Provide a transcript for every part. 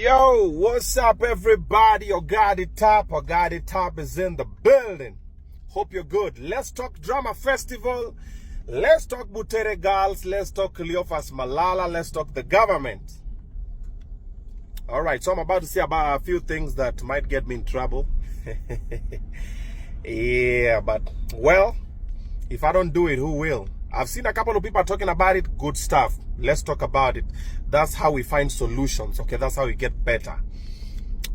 Yo, what's up everybody? Ogadi Top is in the building. Hope you're good. Let's talk drama festival. Let's talk Butere girls. Let's talk Cleophas Malala. Let's talk the government. Alright, so I'm about to say about a few things that might get me in trouble. Yeah, but well, if I don't do it, who will? I've seen a couple of people talking about it. Good stuff. Let's talk about it. That's how we find solutions. Okay, that's how we get better.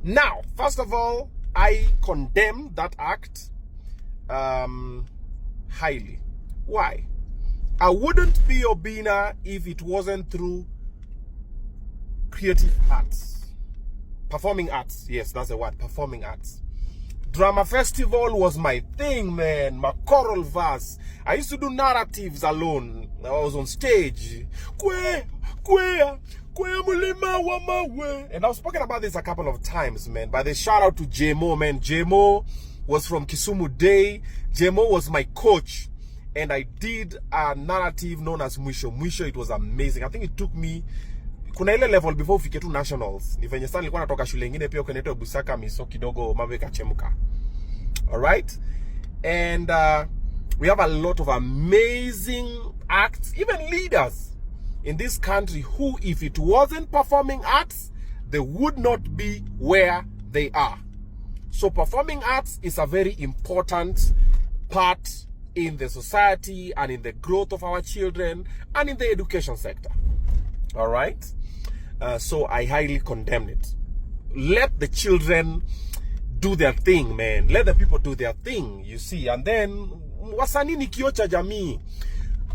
Now, first of all, I condemn that act highly. Why? I wouldn't be Obinna if it wasn't through creative arts. Performing arts. Yes, that's the word. Performing arts. Drama festival was my thing, man. My choral verse. I used to do narratives alone. I was on stage. And I've spoken about this a couple of times, man. But the shout out to JMO, man. JMO was from Kisumu Day. JMO was my coach. And I did a narrative known as Mwisho. Mwisho, it was amazing. I think it took me kuna ile level before ufike tu nationals. Ni venye sana nilikuwa natoka shule nyingine pia ukaneto Busaka miso kidogo mambo ikachemuka. All right? And we have a lot of amazing acts, even leaders in this country who, if it wasn't performing arts, they would not be where they are. So performing arts is a very important part in the society and in the growth of our children and in the education sector. All right? So I highly condemn it. Let the children do their thing, man. Let the people do their thing, you see. And then, wasanii ni kioo cha jamii.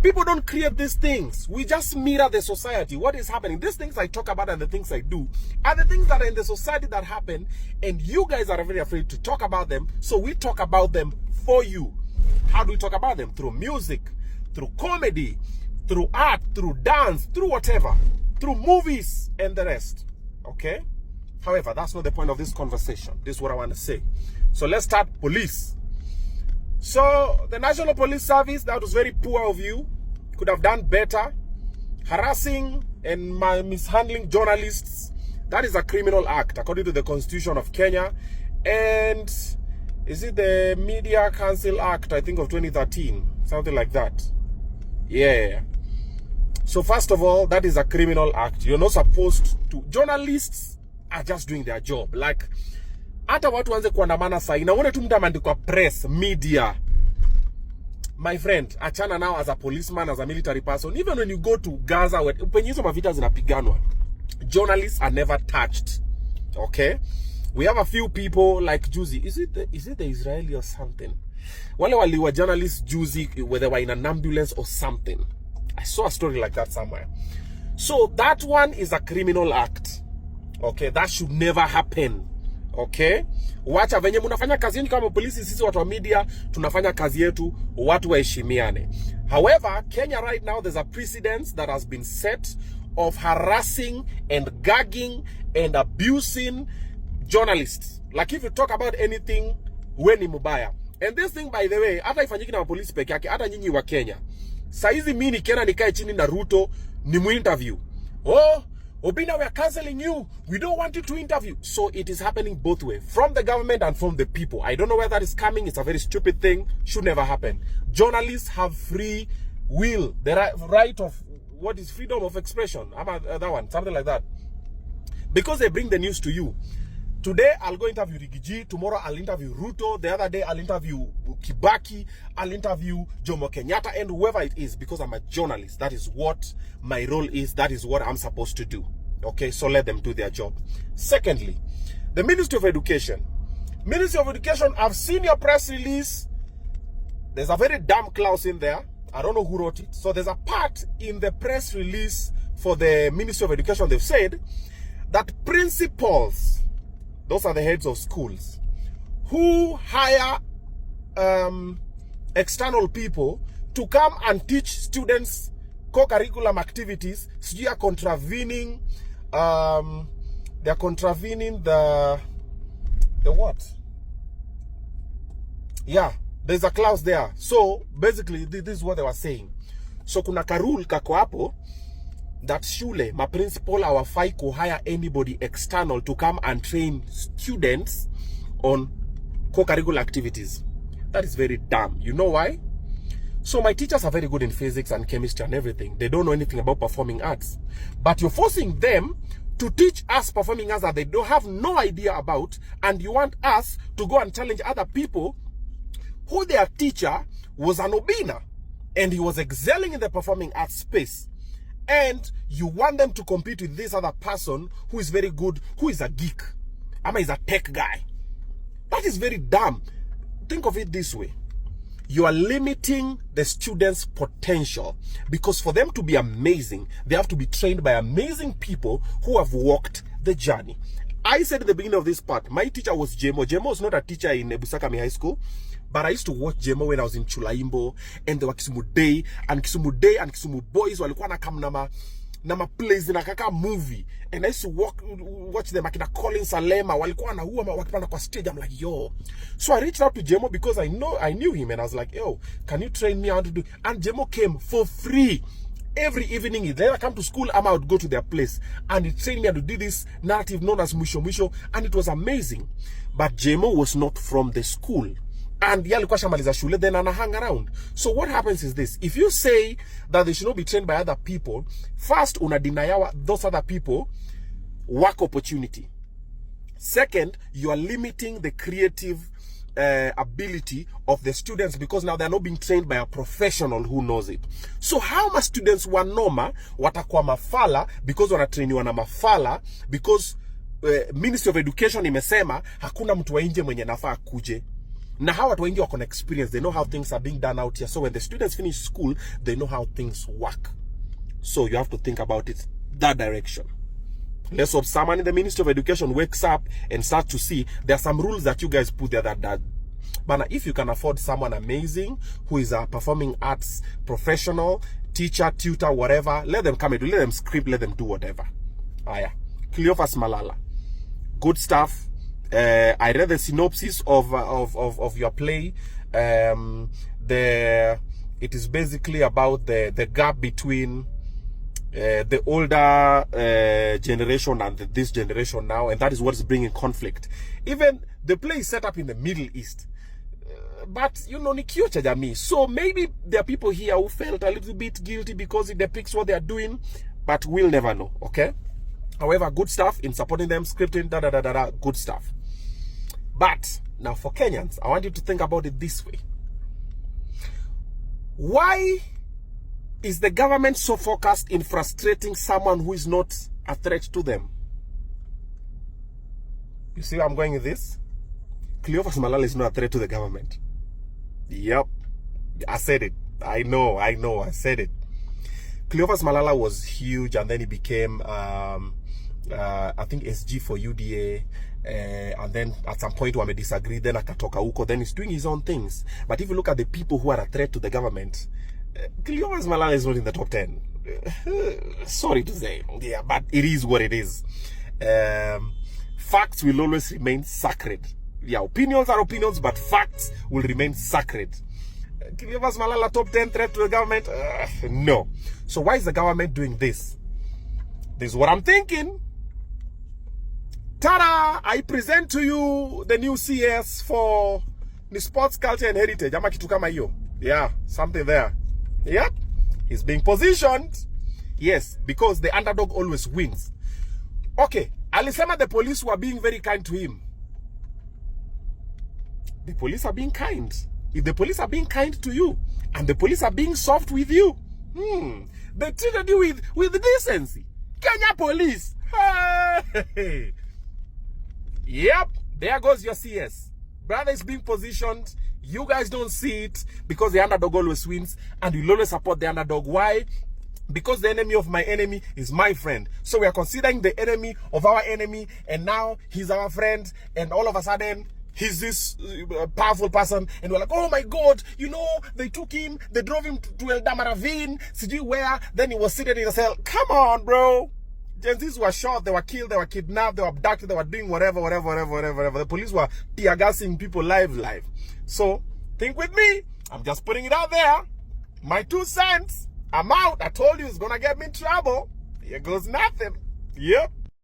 People don't create these things. We just mirror the society. What is happening? These things I talk about and the things I do are the things that are in the society that happen. And you guys are very afraid to talk about them. So we talk about them for you. How do we talk about them? Through music, through comedy, through art, through dance, through whatever. Through movies and the rest. Okay? However, that's not the point of this conversation. This is what I want to say. So let's start police. So the National Police Service, that was very poor of you. Could have done better. Harassing and mishandling journalists, that is a criminal act according to the Constitution of Kenya. And is it the Media Council Act, I think, of 2013? Something like that. Yeah. So first of all, that is a criminal act. You're not supposed to. Journalists are just doing their job. Like, hata watu wanze kuandamana sahi. Naone tu mtu ameandikwa press, media. My friend, achana now as a policeman, as a military person. Even when you go to Gaza, penye hizo mavita zinapiganwa, journalists are never touched. Okay? We have a few people like Juzi. Is it the Israeli or something? Wale waliwa journalists Juzi, whether they were in an ambulance or something. I saw a story like that somewhere. So that one is a criminal act. Okay, that should never happen. Okay? Wacha venye munafanya kazi yenu kama polisi, sisi watu wa media tunafanya kazi yetu, watu waheshimiane. However, Kenya right now, there's a precedent that has been set of harassing and gagging and abusing journalists. Like if you talk about anything, we ni mubaya. And this thing, by the way, hata ifanyiki na polisi peke yake, hata nyinyi wa Kenya. Saizi mimi nikienda nikae chini na Ruto ni mu-interview. Oh, Obinna, we are canceling you. We don't want you to interview. So it is happening both ways. From the government and from the people. I don't know where that is coming. It's a very stupid thing. Should never happen. Journalists have free will. The right of, what is freedom of expression? How about that one? Something like that. Because they bring the news to you. Today, I'll go interview Rigiji. Tomorrow, I'll interview Ruto. The other day, I'll interview Kibaki. I'll interview Jomo Kenyatta and whoever it is, because I'm a journalist. That is what my role is. That is what I'm supposed to do. Okay, so let them do their job. Secondly, the Ministry of Education. Ministry of Education, I've seen your press release. There's a very dumb clause in there. I don't know who wrote it. So there's a part in the press release for the Ministry of Education. They've said that principals, those are the heads of schools, who hire external people to come and teach students co-curriculum activities, so you are contravening, they're contravening the what? Yeah, there's a clause there. So basically, this is what they were saying. So kuna karul kako hapo that shule, my principal, hawafai ko hire anybody external to come and train students on co-curricular activities. That is very dumb. You know why? So my teachers are very good in physics and chemistry and everything. They don't know anything about performing arts. But you're forcing them to teach us performing arts that they don't have no idea about, and you want us to go and challenge other people who their teacher was an Obinna and he was excelling in the performing arts space. And you want them to compete with this other person who is very good, who is a geek. Ama is a tech guy. That is very dumb. Think of it this way. You are limiting the students' potential, because for them to be amazing, they have to be trained by amazing people who have walked the journey. I said at the beginning of this part, my teacher was Jemo. Jemo was not a teacher in Busakami High School, but I used to watch Jemo when I was in Chulaimbo, and there were Kisumu Day and Kisumu Boys walikuwa na kam nama plays in a kaka movie, and I used to watch them akina Colin Salema walikuwa na huwa wakipanda kwa stage. I'm like, yo. So I reached out to Jemo because I knew him, and I was like, yo, can you train me how to do? And Jemo came for free. Every evening, he never come to school, I would go to their place, and he trained me how to do this narrative known as Mwisho Mwisho, and it was amazing. But Jemo was not from the school. And yalikuwa shamaliza shule, then ana hang around. So what happens is this: if you say that they should not be trained by other people, first una deny those other people work opportunity. Second, you are limiting the creative ability of the students, because now they're not being trained by a professional who knows it. So how many students wanoma watakuwa mafala because wanatrainiwa na mafala, because Ministry of Education imesema hakuna mtu wa nje mwenye nafaa kuje. Na hawa watu wengi wako na experience, they know how things are being done out here. So when the students finish school, they know how things work. So you have to think about it that direction. Let's hope someone in the Ministry of Education wakes up and start to see there are some rules that you guys put there that but if you can afford someone amazing who is a performing arts professional, teacher, tutor, whatever, let them come and do, let them script, let them do whatever. Cleophas Malala, good stuff. I read the synopsis of your play. It is basically about the gap between the older generation and this generation now, and that is what is bringing conflict. Even the play is set up in the Middle East, but you know, ni kio cha jamii. So maybe there are people here who felt a little bit guilty because it depicts what they are doing, but we'll never know. Okay. However, good stuff in supporting them, scripting, good stuff. But now for Kenyans, I want you to think about it this way. Why is the government so focused in frustrating someone who is not a threat to them? You see where I'm going with this? Cleophas Malala is not a threat to the government. Yep, I said it. I know, I said it. Cleophas Malala was huge, and then he became, I think, SG for UDA. And then at some point when we disagree, then akatoka huko, then he's doing his own things. But if you look at the people who are a threat to the government, Cleophas Malala is not in the top 10. Sorry to say, yeah, but it is what it is. Facts will always remain sacred. Yeah, opinions are opinions, but facts will remain sacred. Cleophas Malala top 10 threat to the government? No. So why is the government doing this? This is what I'm thinking. Ta-da! I present to you the new CS for the sports, culture, and heritage. Ama kitu kama hiyo. Yeah, something there. Yep. He's being positioned. Yes, because the underdog always wins. Okay. Alisema the police were being very kind to him. The police are being kind. If the police are being kind to you, and the police are being soft with you, they treated you with decency. Kenya police. Hey. Yep, there goes your CS. Brother is being positioned. You guys don't see it because the underdog always wins, and you'll always support the underdog. Why? Because the enemy of my enemy is my friend. So we are considering the enemy of our enemy, and now he's our friend, and all of a sudden he's this powerful person, and we're like, oh my God, you know, they took him, they drove him to El Dama Ravine, see where, then he was seated in a cell. Come on, bro. Gen Zs were shot, they were killed, they were kidnapped, they were abducted, they were doing whatever. The police were tear gassing people live. So, think with me. I'm just putting it out there. My 2 cents. I'm out. I told you it's gonna get me in trouble. Here goes nothing. Yep.